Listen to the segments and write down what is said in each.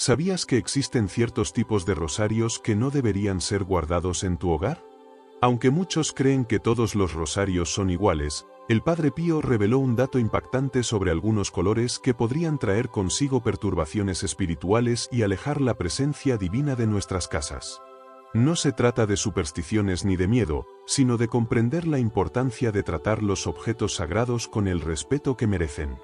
¿Sabías que existen ciertos tipos de rosarios que no deberían ser guardados en tu hogar? Aunque muchos creen que todos los rosarios son iguales, el Padre Pío reveló un dato impactante sobre algunos colores que podrían traer consigo perturbaciones espirituales y alejar la presencia divina de nuestras casas. No se trata de supersticiones ni de miedo, sino de comprender la importancia de tratar los objetos sagrados con el respeto que merecen.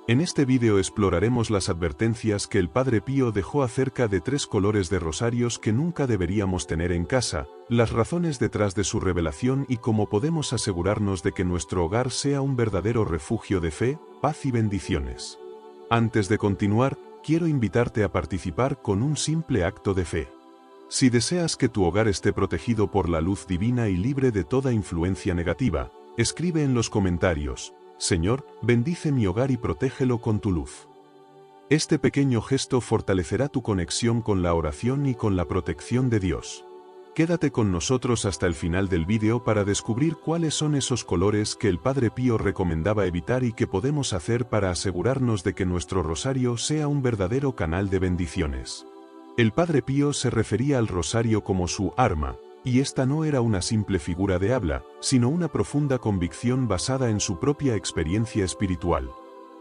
En este vídeo exploraremos las advertencias que el Padre Pío dejó acerca de 3 colores de rosarios que nunca deberíamos tener en casa, las razones detrás de su revelación y cómo podemos asegurarnos de que nuestro hogar sea un verdadero refugio de fe, paz y bendiciones. Antes de continuar, quiero invitarte a participar con un simple acto de fe. Si deseas que tu hogar esté protegido por la luz divina y libre de toda influencia negativa, escribe en los comentarios: Señor, bendice mi hogar y protégelo con tu luz. Este pequeño gesto fortalecerá tu conexión con la oración y con la protección de Dios. Quédate con nosotros hasta el final del vídeo para descubrir cuáles son esos colores que el Padre Pío recomendaba evitar y qué podemos hacer para asegurarnos de que nuestro rosario sea un verdadero canal de bendiciones. El Padre Pío se refería al rosario como su arma, y esta no era una simple figura de habla, sino una profunda convicción basada en su propia experiencia espiritual.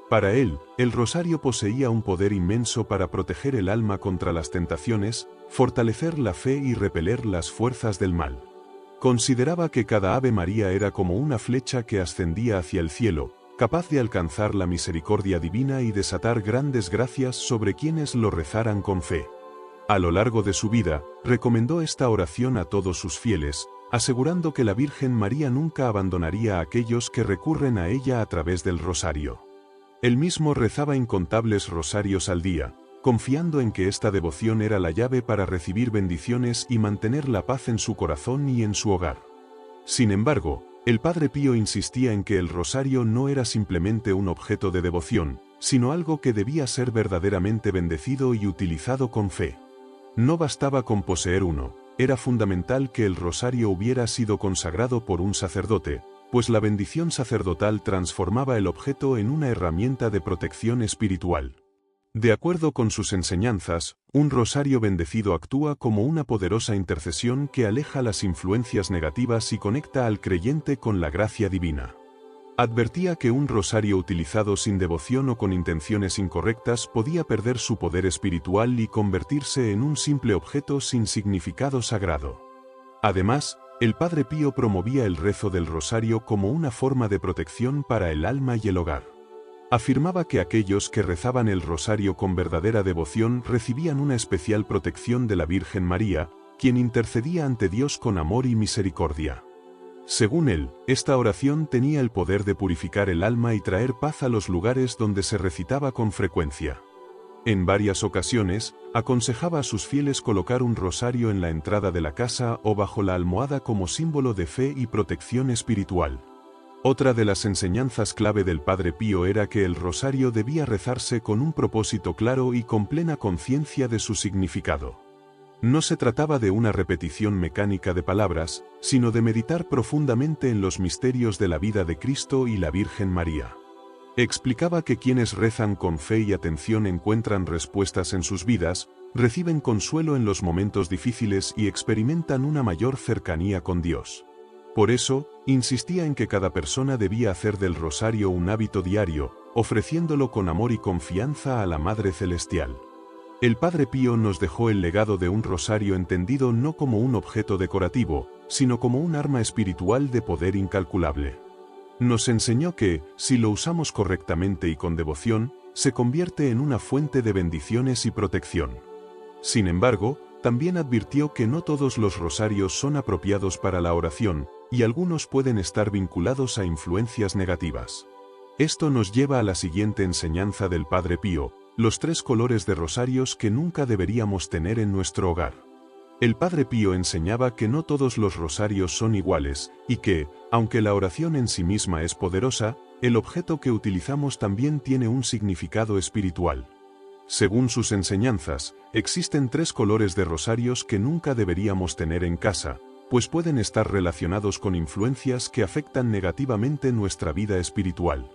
Para él, el rosario poseía un poder inmenso para proteger el alma contra las tentaciones, fortalecer la fe y repeler las fuerzas del mal. Consideraba que cada Ave María era como una flecha que ascendía hacia el cielo, capaz de alcanzar la misericordia divina y desatar grandes gracias sobre quienes lo rezaran con fe. A lo largo de su vida, recomendó esta oración a todos sus fieles, asegurando que la Virgen María nunca abandonaría a aquellos que recurren a ella a través del rosario. Él mismo rezaba incontables rosarios al día, confiando en que esta devoción era la llave para recibir bendiciones y mantener la paz en su corazón y en su hogar. Sin embargo, el Padre Pío insistía en que el rosario no era simplemente un objeto de devoción, sino algo que debía ser verdaderamente bendecido y utilizado con fe. No bastaba con poseer uno, era fundamental que el rosario hubiera sido consagrado por un sacerdote, pues la bendición sacerdotal transformaba el objeto en una herramienta de protección espiritual. De acuerdo con sus enseñanzas, un rosario bendecido actúa como una poderosa intercesión que aleja las influencias negativas y conecta al creyente con la gracia divina. Advertía que un rosario utilizado sin devoción o con intenciones incorrectas podía perder su poder espiritual y convertirse en un simple objeto sin significado sagrado. Además, el Padre Pío promovía el rezo del rosario como una forma de protección para el alma y el hogar. Afirmaba que aquellos que rezaban el rosario con verdadera devoción recibían una especial protección de la Virgen María, quien intercedía ante Dios con amor y misericordia. Según él, esta oración tenía el poder de purificar el alma y traer paz a los lugares donde se recitaba con frecuencia. En varias ocasiones, aconsejaba a sus fieles colocar un rosario en la entrada de la casa o bajo la almohada como símbolo de fe y protección espiritual. Otra de las enseñanzas clave del Padre Pío era que el rosario debía rezarse con un propósito claro y con plena conciencia de su significado. No se trataba de una repetición mecánica de palabras, sino de meditar profundamente en los misterios de la vida de Cristo y la Virgen María. Explicaba que quienes rezan con fe y atención encuentran respuestas en sus vidas, reciben consuelo en los momentos difíciles y experimentan una mayor cercanía con Dios. Por eso, insistía en que cada persona debía hacer del rosario un hábito diario, ofreciéndolo con amor y confianza a la Madre Celestial. El Padre Pío nos dejó el legado de un rosario entendido no como un objeto decorativo, sino como un arma espiritual de poder incalculable. Nos enseñó que, si lo usamos correctamente y con devoción, se convierte en una fuente de bendiciones y protección. Sin embargo, también advirtió que no todos los rosarios son apropiados para la oración, y algunos pueden estar vinculados a influencias negativas. Esto nos lleva a la siguiente enseñanza del Padre Pío: los 3 colores de rosarios que nunca deberíamos tener en nuestro hogar. El Padre Pío enseñaba que no todos los rosarios son iguales, y que, aunque la oración en sí misma es poderosa, el objeto que utilizamos también tiene un significado espiritual. Según sus enseñanzas, existen 3 colores de rosarios que nunca deberíamos tener en casa, pues pueden estar relacionados con influencias que afectan negativamente nuestra vida espiritual.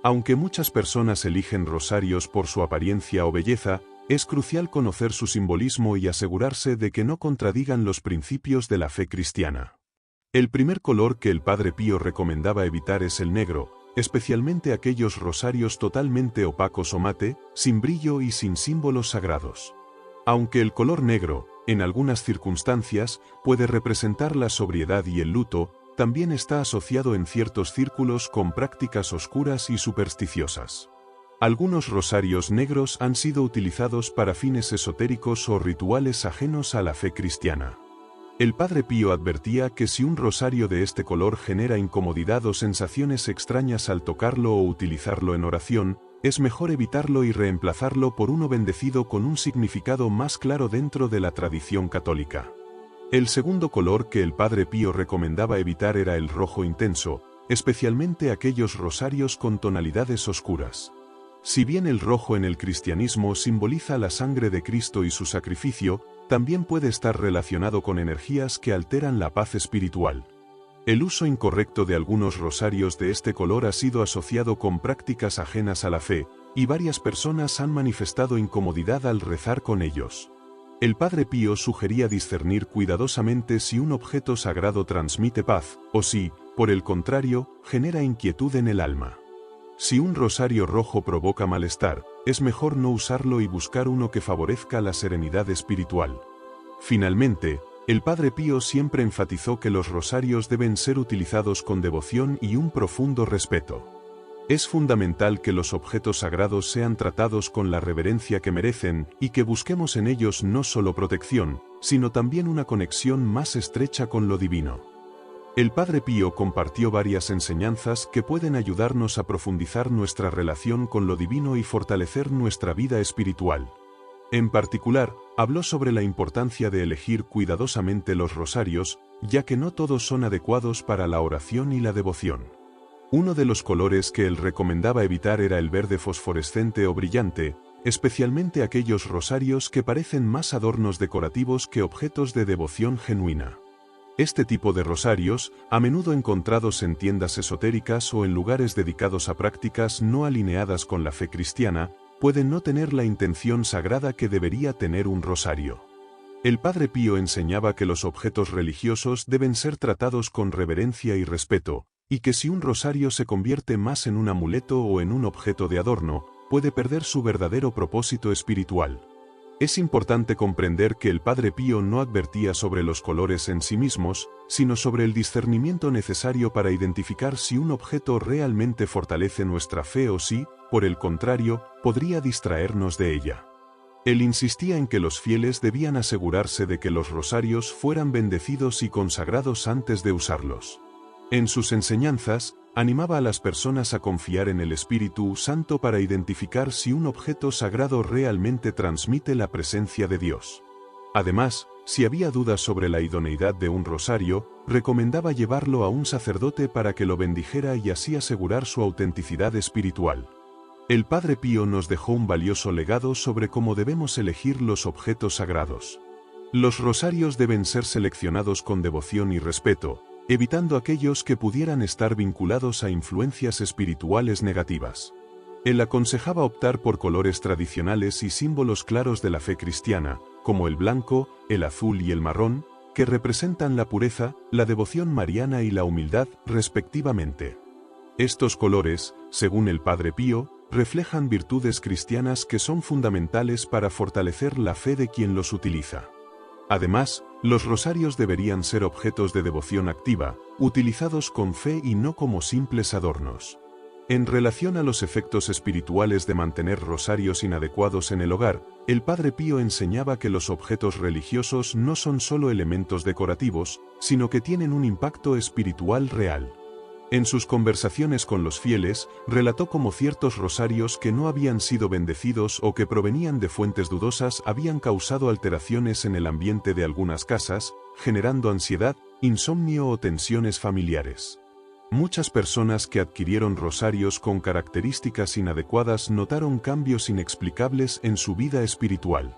Aunque muchas personas eligen rosarios por su apariencia o belleza, es crucial conocer su simbolismo y asegurarse de que no contradigan los principios de la fe cristiana. El primer color que el Padre Pío recomendaba evitar es el negro, especialmente aquellos rosarios totalmente opacos o mate, sin brillo y sin símbolos sagrados. Aunque el color negro, en algunas circunstancias, puede representar la sobriedad y el luto, también está asociado en ciertos círculos con prácticas oscuras y supersticiosas. Algunos rosarios negros han sido utilizados para fines esotéricos o rituales ajenos a la fe cristiana. El Padre Pío advertía que si un rosario de este color genera incomodidad o sensaciones extrañas al tocarlo o utilizarlo en oración, es mejor evitarlo y reemplazarlo por uno bendecido con un significado más claro dentro de la tradición católica. El segundo color que el Padre Pío recomendaba evitar era el rojo intenso, especialmente aquellos rosarios con tonalidades oscuras. Si bien el rojo en el cristianismo simboliza la sangre de Cristo y su sacrificio, también puede estar relacionado con energías que alteran la paz espiritual. El uso incorrecto de algunos rosarios de este color ha sido asociado con prácticas ajenas a la fe, y varias personas han manifestado incomodidad al rezar con ellos. El Padre Pío sugería discernir cuidadosamente si un objeto sagrado transmite paz, o si, por el contrario, genera inquietud en el alma. Si un rosario rojo provoca malestar, es mejor no usarlo y buscar uno que favorezca la serenidad espiritual. Finalmente, el Padre Pío siempre enfatizó que los rosarios deben ser utilizados con devoción y un profundo respeto. Es fundamental que los objetos sagrados sean tratados con la reverencia que merecen y que busquemos en ellos no solo protección, sino también una conexión más estrecha con lo divino. El Padre Pío compartió varias enseñanzas que pueden ayudarnos a profundizar nuestra relación con lo divino y fortalecer nuestra vida espiritual. En particular, habló sobre la importancia de elegir cuidadosamente los rosarios, ya que no todos son adecuados para la oración y la devoción. Uno de los colores que él recomendaba evitar era el verde fosforescente o brillante, especialmente aquellos rosarios que parecen más adornos decorativos que objetos de devoción genuina. Este tipo de rosarios, a menudo encontrados en tiendas esotéricas o en lugares dedicados a prácticas no alineadas con la fe cristiana, pueden no tener la intención sagrada que debería tener un rosario. El Padre Pío enseñaba que los objetos religiosos deben ser tratados con reverencia y respeto, y que si un rosario se convierte más en un amuleto o en un objeto de adorno, puede perder su verdadero propósito espiritual. Es importante comprender que el Padre Pío no advertía sobre los colores en sí mismos, sino sobre el discernimiento necesario para identificar si un objeto realmente fortalece nuestra fe o si, por el contrario, podría distraernos de ella. Él insistía en que los fieles debían asegurarse de que los rosarios fueran bendecidos y consagrados antes de usarlos. En sus enseñanzas, animaba a las personas a confiar en el Espíritu Santo para identificar si un objeto sagrado realmente transmite la presencia de Dios. Además, si había dudas sobre la idoneidad de un rosario, recomendaba llevarlo a un sacerdote para que lo bendijera y así asegurar su autenticidad espiritual. El Padre Pío nos dejó un valioso legado sobre cómo debemos elegir los objetos sagrados. Los rosarios deben ser seleccionados con devoción y respeto, evitando aquellos que pudieran estar vinculados a influencias espirituales negativas. Él aconsejaba optar por colores tradicionales y símbolos claros de la fe cristiana, como el blanco, el azul y el marrón, que representan la pureza, la devoción mariana y la humildad, respectivamente. Estos colores, según el Padre Pío, reflejan virtudes cristianas que son fundamentales para fortalecer la fe de quien los utiliza. Además, los rosarios deberían ser objetos de devoción activa, utilizados con fe y no como simples adornos. En relación a los efectos espirituales de mantener rosarios inadecuados en el hogar, el Padre Pío enseñaba que los objetos religiosos no son solo elementos decorativos, sino que tienen un impacto espiritual real. En sus conversaciones con los fieles, relató cómo ciertos rosarios que no habían sido bendecidos o que provenían de fuentes dudosas habían causado alteraciones en el ambiente de algunas casas, generando ansiedad, insomnio o tensiones familiares. Muchas personas que adquirieron rosarios con características inadecuadas notaron cambios inexplicables en su vida espiritual.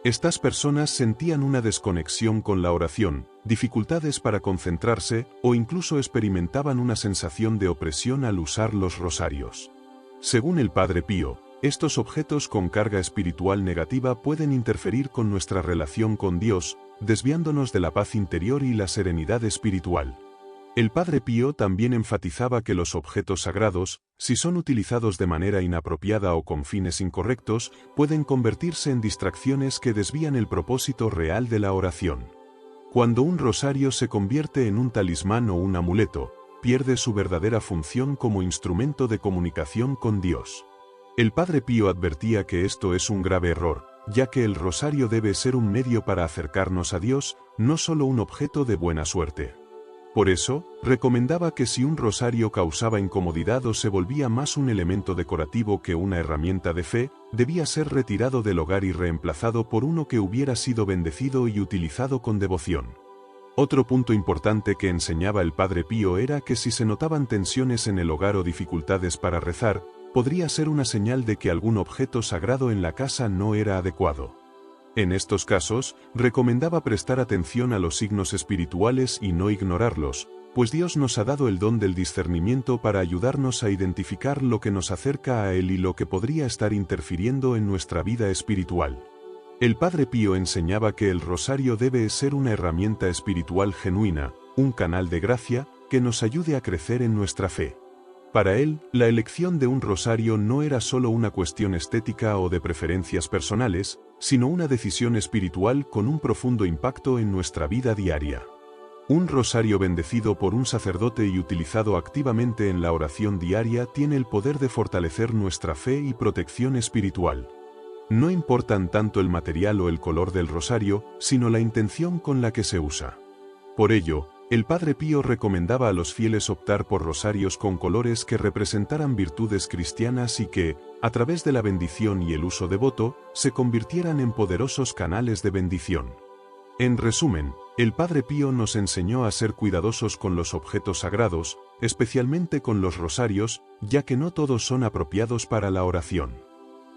Estas personas sentían una desconexión con la oración, dificultades para concentrarse o incluso experimentaban una sensación de opresión al usar los rosarios. Según el Padre Pío, estos objetos con carga espiritual negativa pueden interferir con nuestra relación con Dios, desviándonos de la paz interior y la serenidad espiritual. El Padre Pío también enfatizaba que los objetos sagrados, si son utilizados de manera inapropiada o con fines incorrectos, pueden convertirse en distracciones que desvían el propósito real de la oración. Cuando un rosario se convierte en un talismán o un amuleto, pierde su verdadera función como instrumento de comunicación con Dios. El Padre Pío advertía que esto es un grave error, ya que el rosario debe ser un medio para acercarnos a Dios, no solo un objeto de buena suerte. Por eso, recomendaba que si un rosario causaba incomodidad o se volvía más un elemento decorativo que una herramienta de fe, debía ser retirado del hogar y reemplazado por uno que hubiera sido bendecido y utilizado con devoción. Otro punto importante que enseñaba el Padre Pío era que si se notaban tensiones en el hogar o dificultades para rezar, podría ser una señal de que algún objeto sagrado en la casa no era adecuado. En estos casos, recomendaba prestar atención a los signos espirituales y no ignorarlos, pues Dios nos ha dado el don del discernimiento para ayudarnos a identificar lo que nos acerca a Él y lo que podría estar interfiriendo en nuestra vida espiritual. El Padre Pío enseñaba que el rosario debe ser una herramienta espiritual genuina, un canal de gracia, que nos ayude a crecer en nuestra fe. Para él, la elección de un rosario no era solo una cuestión estética o de preferencias personales, sino una decisión espiritual con un profundo impacto en nuestra vida diaria. Un rosario bendecido por un sacerdote y utilizado activamente en la oración diaria tiene el poder de fortalecer nuestra fe y protección espiritual. No importan tanto el material o el color del rosario, sino la intención con la que se usa. Por ello, el Padre Pío recomendaba a los fieles optar por rosarios con colores que representaran virtudes cristianas y que, a través de la bendición y el uso devoto, se convirtieran en poderosos canales de bendición. En resumen, el Padre Pío nos enseñó a ser cuidadosos con los objetos sagrados, especialmente con los rosarios, ya que no todos son apropiados para la oración.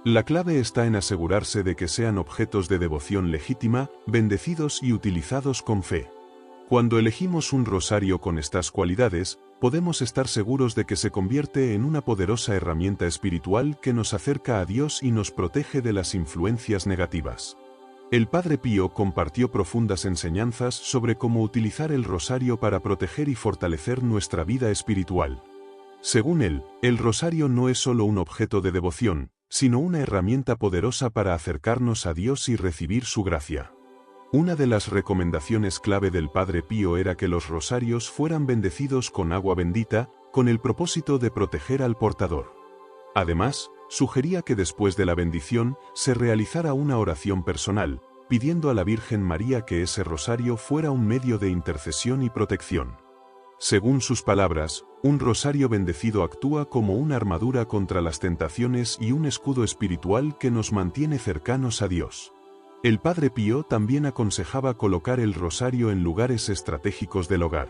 La clave está en asegurarse de que sean objetos de devoción legítima, bendecidos y utilizados con fe. Cuando elegimos un rosario con estas cualidades, podemos estar seguros de que se convierte en una poderosa herramienta espiritual que nos acerca a Dios y nos protege de las influencias negativas. El Padre Pío compartió profundas enseñanzas sobre cómo utilizar el rosario para proteger y fortalecer nuestra vida espiritual. Según él, el rosario no es solo un objeto de devoción, sino una herramienta poderosa para acercarnos a Dios y recibir su gracia. Una de las recomendaciones clave del Padre Pío era que los rosarios fueran bendecidos con agua bendita, con el propósito de proteger al portador. Además, sugería que después de la bendición, se realizara una oración personal, pidiendo a la Virgen María que ese rosario fuera un medio de intercesión y protección. Según sus palabras, un rosario bendecido actúa como una armadura contra las tentaciones y un escudo espiritual que nos mantiene cercanos a Dios. El Padre Pío también aconsejaba colocar el rosario en lugares estratégicos del hogar.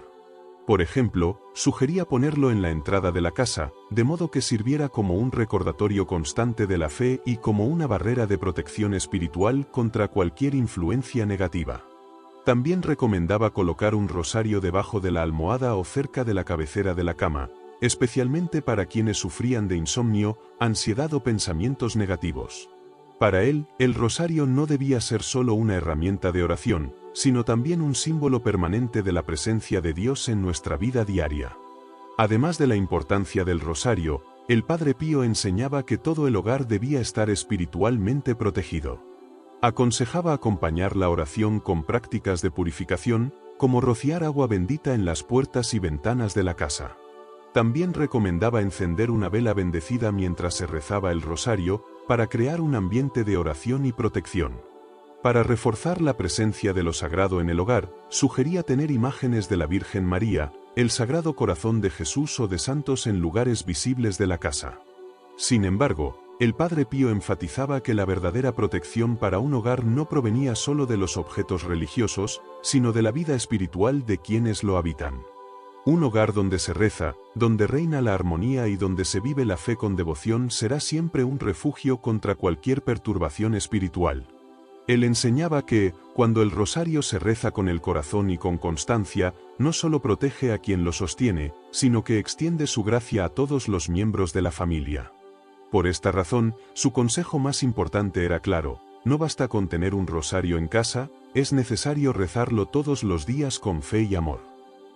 Por ejemplo, sugería ponerlo en la entrada de la casa, de modo que sirviera como un recordatorio constante de la fe y como una barrera de protección espiritual contra cualquier influencia negativa. También recomendaba colocar un rosario debajo de la almohada o cerca de la cabecera de la cama, especialmente para quienes sufrían de insomnio, ansiedad o pensamientos negativos. Para él, el rosario no debía ser solo una herramienta de oración, sino también un símbolo permanente de la presencia de Dios en nuestra vida diaria. Además de la importancia del rosario, el Padre Pío enseñaba que todo el hogar debía estar espiritualmente protegido. Aconsejaba acompañar la oración con prácticas de purificación, como rociar agua bendita en las puertas y ventanas de la casa. También recomendaba encender una vela bendecida mientras se rezaba el rosario, para crear un ambiente de oración y protección. Para reforzar la presencia de lo sagrado en el hogar, sugería tener imágenes de la Virgen María, el Sagrado Corazón de Jesús o de santos en lugares visibles de la casa. Sin embargo, el Padre Pío enfatizaba que la verdadera protección para un hogar no provenía solo de los objetos religiosos, sino de la vida espiritual de quienes lo habitan. Un hogar donde se reza, donde reina la armonía y donde se vive la fe con devoción será siempre un refugio contra cualquier perturbación espiritual. Él enseñaba que, cuando el rosario se reza con el corazón y con constancia, no solo protege a quien lo sostiene, sino que extiende su gracia a todos los miembros de la familia. Por esta razón, su consejo más importante era claro: no basta con tener un rosario en casa, es necesario rezarlo todos los días con fe y amor.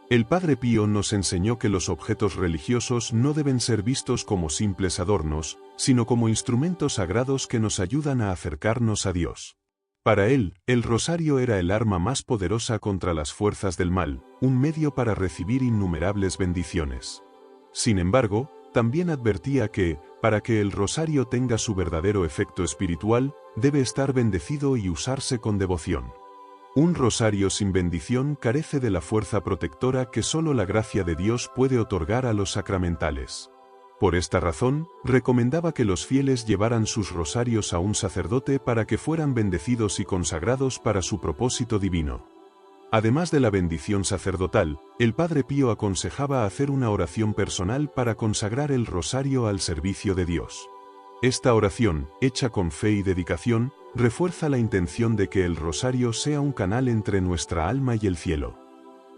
El Padre Pío nos enseñó que los objetos religiosos no deben ser vistos como simples adornos, sino como instrumentos sagrados que nos ayudan a acercarnos a Dios. Para él, el rosario era el arma más poderosa contra las fuerzas del mal, un medio para recibir innumerables bendiciones. Sin embargo, también advertía que, para que el rosario tenga su verdadero efecto espiritual, debe estar bendecido y usarse con devoción. Un rosario sin bendición carece de la fuerza protectora que solo la gracia de Dios puede otorgar a los sacramentales. Por esta razón, recomendaba que los fieles llevaran sus rosarios a un sacerdote para que fueran bendecidos y consagrados para su propósito divino. Además de la bendición sacerdotal, el Padre Pío aconsejaba hacer una oración personal para consagrar el rosario al servicio de Dios. Esta oración, hecha con fe y dedicación, refuerza la intención de que el rosario sea un canal entre nuestra alma y el cielo.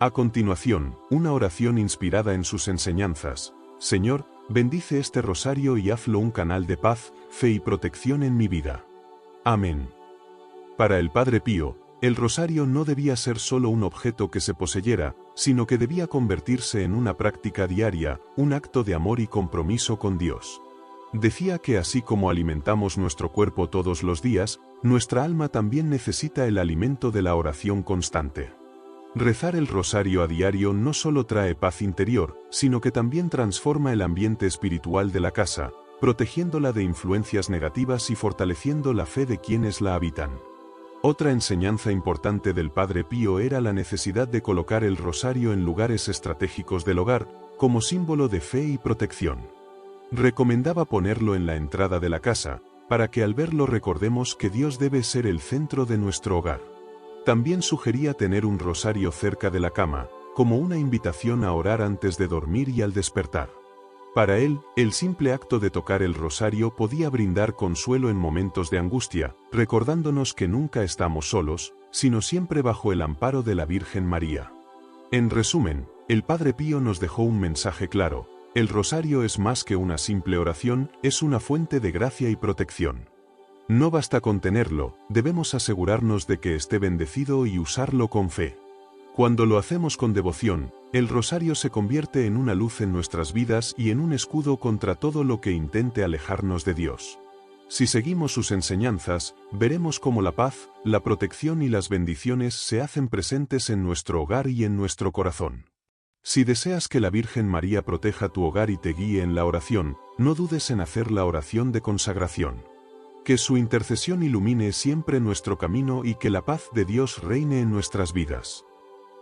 A continuación, una oración inspirada en sus enseñanzas: Señor, bendice este rosario y hazlo un canal de paz, fe y protección en mi vida. Amén. Para el Padre Pío, el rosario no debía ser solo un objeto que se poseyera, sino que debía convertirse en una práctica diaria, un acto de amor y compromiso con Dios. Decía que así como alimentamos nuestro cuerpo todos los días, nuestra alma también necesita el alimento de la oración constante. Rezar el rosario a diario no solo trae paz interior, sino que también transforma el ambiente espiritual de la casa, protegiéndola de influencias negativas y fortaleciendo la fe de quienes la habitan. Otra enseñanza importante del Padre Pío era la necesidad de colocar el rosario en lugares estratégicos del hogar, como símbolo de fe y protección. Recomendaba ponerlo en la entrada de la casa, para que al verlo recordemos que Dios debe ser el centro de nuestro hogar. También sugería tener un rosario cerca de la cama, como una invitación a orar antes de dormir y al despertar. Para él, el simple acto de tocar el rosario podía brindar consuelo en momentos de angustia, recordándonos que nunca estamos solos, sino siempre bajo el amparo de la Virgen María. En resumen, el Padre Pío nos dejó un mensaje claro: el rosario es más que una simple oración, es una fuente de gracia y protección. No basta con tenerlo, debemos asegurarnos de que esté bendecido y usarlo con fe. Cuando lo hacemos con devoción, el rosario se convierte en una luz en nuestras vidas y en un escudo contra todo lo que intente alejarnos de Dios. Si seguimos sus enseñanzas, veremos cómo la paz, la protección y las bendiciones se hacen presentes en nuestro hogar y en nuestro corazón. Si deseas que la Virgen María proteja tu hogar y te guíe en la oración, no dudes en hacer la oración de consagración. Que su intercesión ilumine siempre nuestro camino y que la paz de Dios reine en nuestras vidas.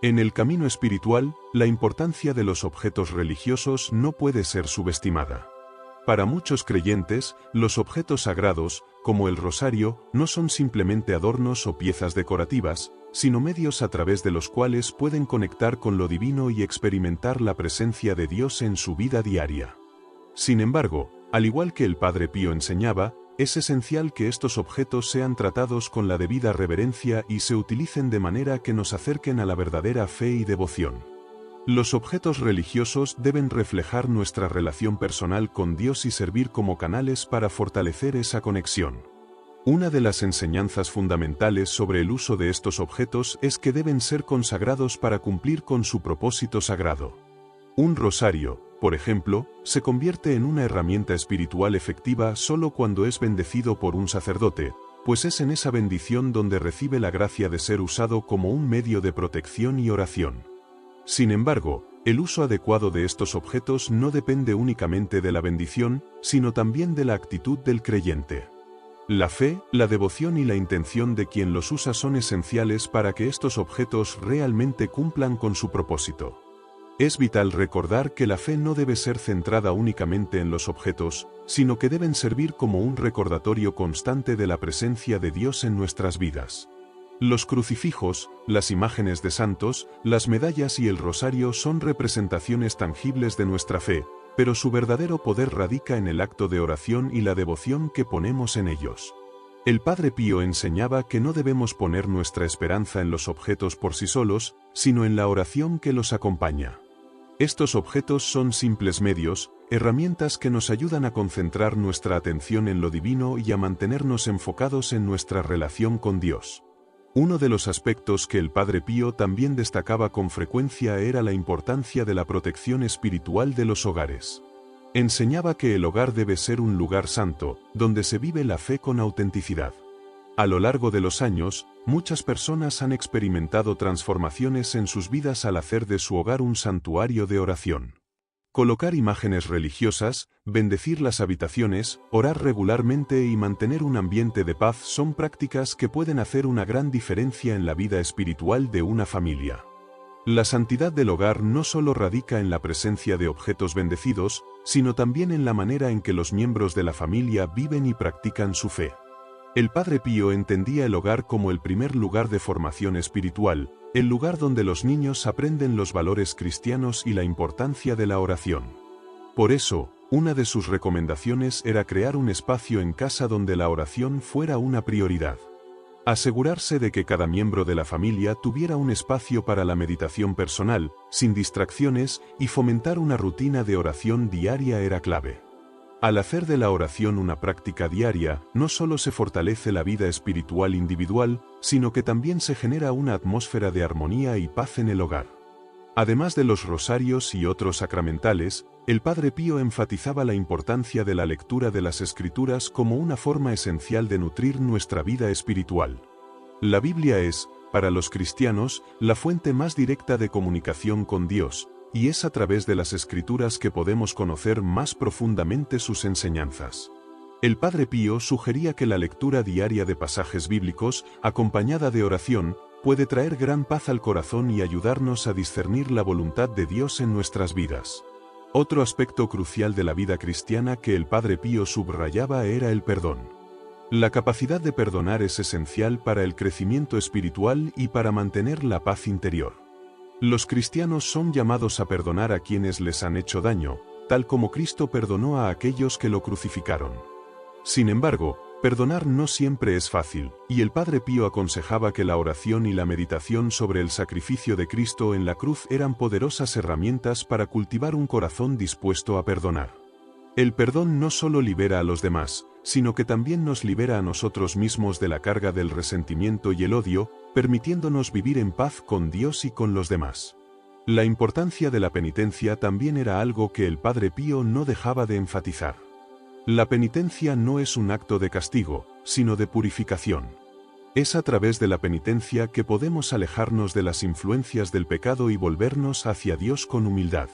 En el camino espiritual, la importancia de los objetos religiosos no puede ser subestimada. Para muchos creyentes, los objetos sagrados, como el rosario, no son simplemente adornos o piezas decorativas, sino medios a través de los cuales pueden conectar con lo divino y experimentar la presencia de Dios en su vida diaria. Sin embargo, al igual que el Padre Pío enseñaba, es esencial que estos objetos sean tratados con la debida reverencia y se utilicen de manera que nos acerquen a la verdadera fe y devoción. Los objetos religiosos deben reflejar nuestra relación personal con Dios y servir como canales para fortalecer esa conexión. Una de las enseñanzas fundamentales sobre el uso de estos objetos es que deben ser consagrados para cumplir con su propósito sagrado. Un rosario, por ejemplo, se convierte en una herramienta espiritual efectiva solo cuando es bendecido por un sacerdote, pues es en esa bendición donde recibe la gracia de ser usado como un medio de protección y oración. Sin embargo, el uso adecuado de estos objetos no depende únicamente de la bendición, sino también de la actitud del creyente. La fe, la devoción y la intención de quien los usa son esenciales para que estos objetos realmente cumplan con su propósito. Es vital recordar que la fe no debe ser centrada únicamente en los objetos, sino que deben servir como un recordatorio constante de la presencia de Dios en nuestras vidas. Los crucifijos, las imágenes de santos, las medallas y el rosario son representaciones tangibles de nuestra fe, pero su verdadero poder radica en el acto de oración y la devoción que ponemos en ellos. El Padre Pío enseñaba que no debemos poner nuestra esperanza en los objetos por sí solos, sino en la oración que los acompaña. Estos objetos son simples medios, herramientas que nos ayudan a concentrar nuestra atención en lo divino y a mantenernos enfocados en nuestra relación con Dios. Uno de los aspectos que el Padre Pío también destacaba con frecuencia era la importancia de la protección espiritual de los hogares. Enseñaba que el hogar debe ser un lugar santo, donde se vive la fe con autenticidad. A lo largo de los años, muchas personas han experimentado transformaciones en sus vidas al hacer de su hogar un santuario de oración. Colocar imágenes religiosas, bendecir las habitaciones, orar regularmente y mantener un ambiente de paz son prácticas que pueden hacer una gran diferencia en la vida espiritual de una familia. La santidad del hogar no solo radica en la presencia de objetos bendecidos, sino también en la manera en que los miembros de la familia viven y practican su fe. El Padre Pío entendía el hogar como el primer lugar de formación espiritual, el lugar donde los niños aprenden los valores cristianos y la importancia de la oración. Por eso, una de sus recomendaciones era crear un espacio en casa donde la oración fuera una prioridad. Asegurarse de que cada miembro de la familia tuviera un espacio para la meditación personal, sin distracciones, y fomentar una rutina de oración diaria era clave. Al hacer de la oración una práctica diaria, no solo se fortalece la vida espiritual individual, sino que también se genera una atmósfera de armonía y paz en el hogar. Además de los rosarios y otros sacramentales, el Padre Pío enfatizaba la importancia de la lectura de las Escrituras como una forma esencial de nutrir nuestra vida espiritual. La Biblia es, para los cristianos, la fuente más directa de comunicación con Dios, y es a través de las Escrituras que podemos conocer más profundamente sus enseñanzas. El Padre Pío sugería que la lectura diaria de pasajes bíblicos, acompañada de oración, puede traer gran paz al corazón y ayudarnos a discernir la voluntad de Dios en nuestras vidas. Otro aspecto crucial de la vida cristiana que el Padre Pío subrayaba era el perdón. La capacidad de perdonar es esencial para el crecimiento espiritual y para mantener la paz interior. Los cristianos son llamados a perdonar a quienes les han hecho daño, tal como Cristo perdonó a aquellos que lo crucificaron. Sin embargo, perdonar no siempre es fácil, y el Padre Pío aconsejaba que la oración y la meditación sobre el sacrificio de Cristo en la cruz eran poderosas herramientas para cultivar un corazón dispuesto a perdonar. El perdón no solo libera a los demás, sino que también nos libera a nosotros mismos de la carga del resentimiento y el odio, permitiéndonos vivir en paz con Dios y con los demás. La importancia de la penitencia también era algo que el Padre Pío no dejaba de enfatizar. La penitencia no es un acto de castigo, sino de purificación. Es a través de la penitencia que podemos alejarnos de las influencias del pecado y volvernos hacia Dios con humildad.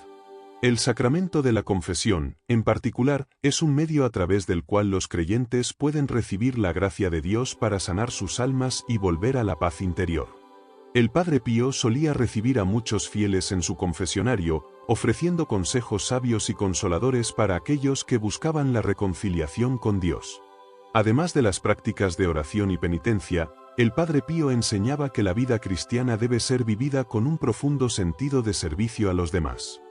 El sacramento de la confesión, en particular, es un medio a través del cual los creyentes pueden recibir la gracia de Dios para sanar sus almas y volver a la paz interior. El Padre Pío solía recibir a muchos fieles en su confesionario, ofreciendo consejos sabios y consoladores para aquellos que buscaban la reconciliación con Dios. Además de las prácticas de oración y penitencia, el Padre Pío enseñaba que la vida cristiana debe ser vivida con un profundo sentido de servicio a los demás.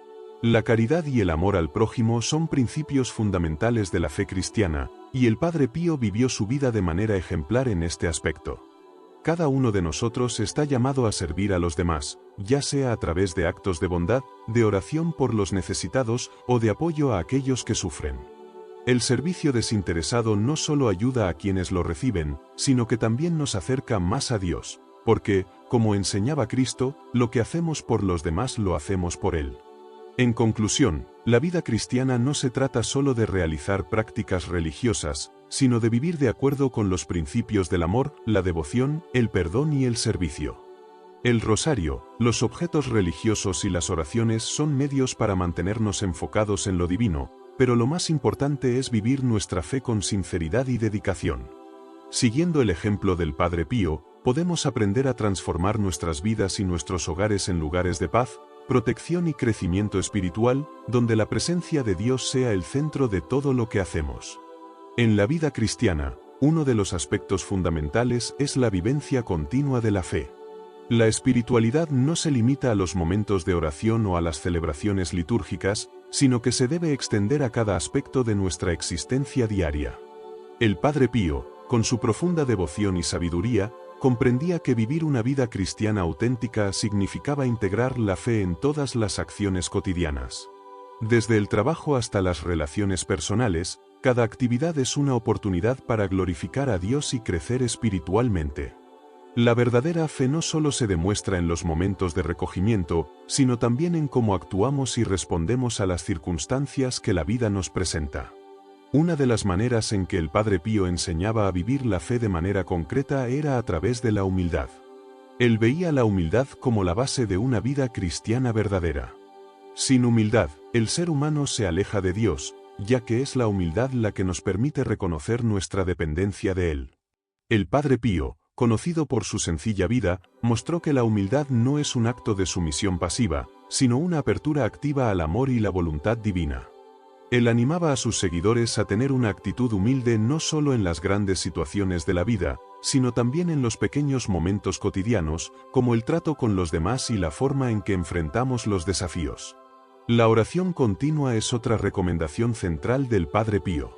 La caridad y el amor al prójimo son principios fundamentales de la fe cristiana, y el Padre Pío vivió su vida de manera ejemplar en este aspecto. Cada uno de nosotros está llamado a servir a los demás, ya sea a través de actos de bondad, de oración por los necesitados o de apoyo a aquellos que sufren. El servicio desinteresado no solo ayuda a quienes lo reciben, sino que también nos acerca más a Dios, porque, como enseñaba Cristo, lo que hacemos por los demás lo hacemos por Él. En conclusión, la vida cristiana no se trata solo de realizar prácticas religiosas, sino de vivir de acuerdo con los principios del amor, la devoción, el perdón y el servicio. El rosario, los objetos religiosos y las oraciones son medios para mantenernos enfocados en lo divino, pero lo más importante es vivir nuestra fe con sinceridad y dedicación. Siguiendo el ejemplo del Padre Pío, podemos aprender a transformar nuestras vidas y nuestros hogares en lugares de paz, protección y crecimiento espiritual, donde la presencia de Dios sea el centro de todo lo que hacemos. En la vida cristiana, uno de los aspectos fundamentales es la vivencia continua de la fe. La espiritualidad no se limita a los momentos de oración o a las celebraciones litúrgicas, sino que se debe extender a cada aspecto de nuestra existencia diaria. El Padre Pío, con su profunda devoción y sabiduría, comprendía que vivir una vida cristiana auténtica significaba integrar la fe en todas las acciones cotidianas. Desde el trabajo hasta las relaciones personales, cada actividad es una oportunidad para glorificar a Dios y crecer espiritualmente. La verdadera fe no solo se demuestra en los momentos de recogimiento, sino también en cómo actuamos y respondemos a las circunstancias que la vida nos presenta. Una de las maneras en que el Padre Pío enseñaba a vivir la fe de manera concreta era a través de la humildad. Él veía la humildad como la base de una vida cristiana verdadera. Sin humildad, el ser humano se aleja de Dios, ya que es la humildad la que nos permite reconocer nuestra dependencia de Él. El Padre Pío, conocido por su sencilla vida, mostró que la humildad no es un acto de sumisión pasiva, sino una apertura activa al amor y la voluntad divina. Él animaba a sus seguidores a tener una actitud humilde no solo en las grandes situaciones de la vida, sino también en los pequeños momentos cotidianos, como el trato con los demás y la forma en que enfrentamos los desafíos. La oración continua es otra recomendación central del Padre Pío.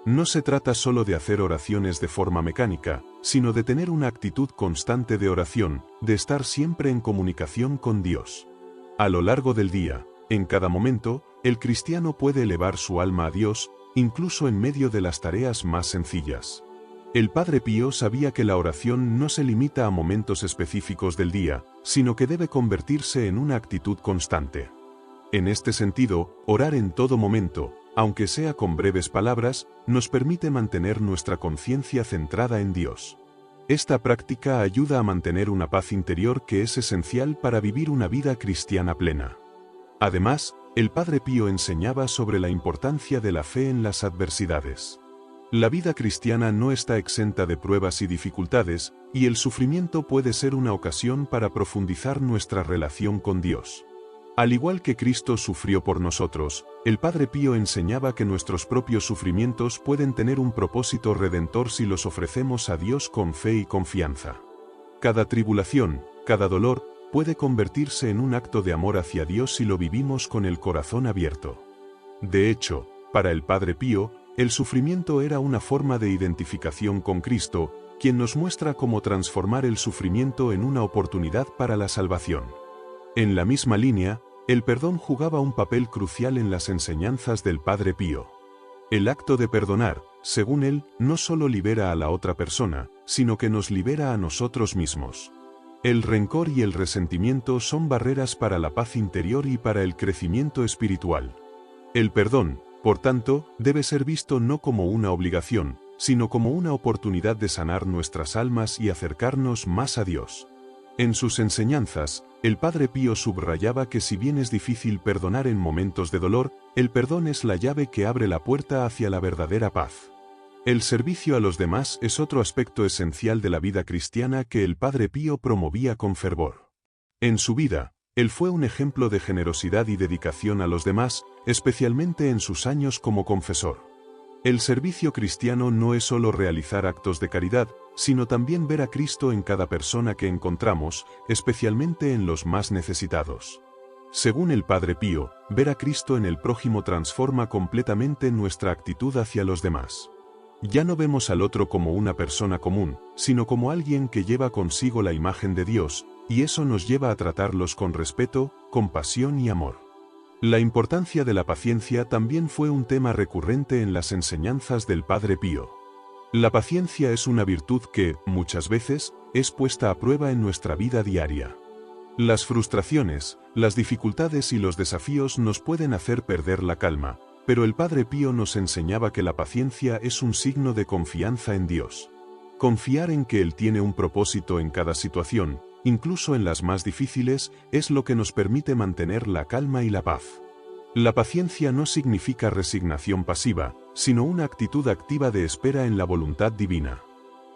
No se trata solo de hacer oraciones de forma mecánica, sino de tener una actitud constante de oración, de estar siempre en comunicación con Dios. A lo largo del día, en cada momento, el cristiano puede elevar su alma a Dios, incluso en medio de las tareas más sencillas. El Padre Pío sabía que la oración no se limita a momentos específicos del día, sino que debe convertirse en una actitud constante. En este sentido, orar en todo momento, aunque sea con breves palabras, nos permite mantener nuestra conciencia centrada en Dios. Esta práctica ayuda a mantener una paz interior que es esencial para vivir una vida cristiana plena. Además, el Padre Pío enseñaba sobre la importancia de la fe en las adversidades. La vida cristiana no está exenta de pruebas y dificultades, y el sufrimiento puede ser una ocasión para profundizar nuestra relación con Dios. Al igual que Cristo sufrió por nosotros, el Padre Pío enseñaba que nuestros propios sufrimientos pueden tener un propósito redentor si los ofrecemos a Dios con fe y confianza. Cada tribulación, cada dolor, puede convertirse en un acto de amor hacia Dios si lo vivimos con el corazón abierto. De hecho, para el Padre Pío, el sufrimiento era una forma de identificación con Cristo, quien nos muestra cómo transformar el sufrimiento en una oportunidad para la salvación. En la misma línea, el perdón jugaba un papel crucial en las enseñanzas del Padre Pío. El acto de perdonar, según él, no solo libera a la otra persona, sino que nos libera a nosotros mismos. El rencor y el resentimiento son barreras para la paz interior y para el crecimiento espiritual. El perdón, por tanto, debe ser visto no como una obligación, sino como una oportunidad de sanar nuestras almas y acercarnos más a Dios. En sus enseñanzas, el Padre Pío subrayaba que si bien es difícil perdonar en momentos de dolor, el perdón es la llave que abre la puerta hacia la verdadera paz. El servicio a los demás es otro aspecto esencial de la vida cristiana que el Padre Pío promovía con fervor. En su vida, él fue un ejemplo de generosidad y dedicación a los demás, especialmente en sus años como confesor. El servicio cristiano no es solo realizar actos de caridad, sino también ver a Cristo en cada persona que encontramos, especialmente en los más necesitados. Según el Padre Pío, ver a Cristo en el prójimo transforma completamente nuestra actitud hacia los demás. Ya no vemos al otro como una persona común, sino como alguien que lleva consigo la imagen de Dios, y eso nos lleva a tratarlos con respeto, compasión y amor. La importancia de la paciencia también fue un tema recurrente en las enseñanzas del Padre Pío. La paciencia es una virtud que, muchas veces, es puesta a prueba en nuestra vida diaria. Las frustraciones, las dificultades y los desafíos nos pueden hacer perder la calma, pero el Padre Pío nos enseñaba que la paciencia es un signo de confianza en Dios. Confiar en que Él tiene un propósito en cada situación, incluso en las más difíciles, es lo que nos permite mantener la calma y la paz. La paciencia no significa resignación pasiva, sino una actitud activa de espera en la voluntad divina.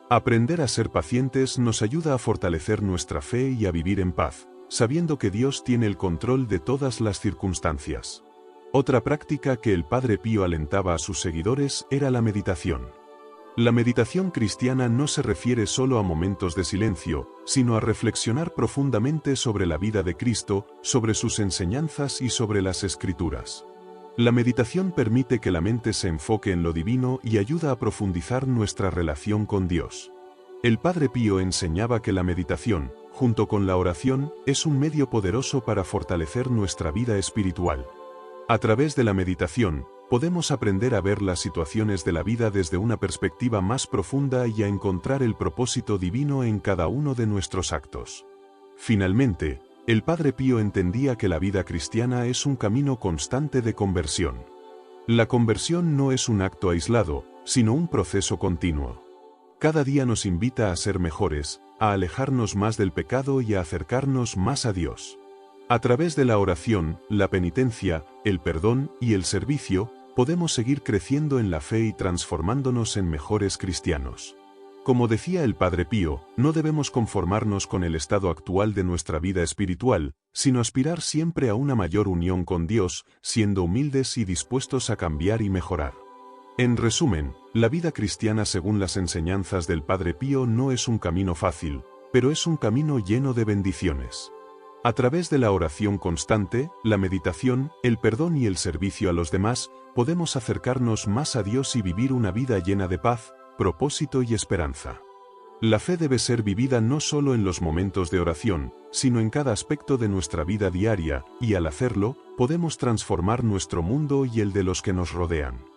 Aprender a ser pacientes nos ayuda a fortalecer nuestra fe y a vivir en paz, sabiendo que Dios tiene el control de todas las circunstancias. Otra práctica que el Padre Pío alentaba a sus seguidores era la meditación. La meditación cristiana no se refiere solo a momentos de silencio, sino a reflexionar profundamente sobre la vida de Cristo, sobre sus enseñanzas y sobre las Escrituras. La meditación permite que la mente se enfoque en lo divino y ayuda a profundizar nuestra relación con Dios. El Padre Pío enseñaba que la meditación, junto con la oración, es un medio poderoso para fortalecer nuestra vida espiritual. A través de la meditación, podemos aprender a ver las situaciones de la vida desde una perspectiva más profunda y a encontrar el propósito divino en cada uno de nuestros actos. Finalmente, el Padre Pío entendía que la vida cristiana es un camino constante de conversión. La conversión no es un acto aislado, sino un proceso continuo. Cada día nos invita a ser mejores, a alejarnos más del pecado y a acercarnos más a Dios. A través de la oración, la penitencia, el perdón y el servicio, podemos seguir creciendo en la fe y transformándonos en mejores cristianos. Como decía el Padre Pío, no debemos conformarnos con el estado actual de nuestra vida espiritual, sino aspirar siempre a una mayor unión con Dios, siendo humildes y dispuestos a cambiar y mejorar. En resumen, la vida cristiana según las enseñanzas del Padre Pío no es un camino fácil, pero es un camino lleno de bendiciones. A través de la oración constante, la meditación, el perdón y el servicio a los demás, podemos acercarnos más a Dios y vivir una vida llena de paz, propósito y esperanza. La fe debe ser vivida no solo en los momentos de oración, sino en cada aspecto de nuestra vida diaria, y al hacerlo, podemos transformar nuestro mundo y el de los que nos rodean.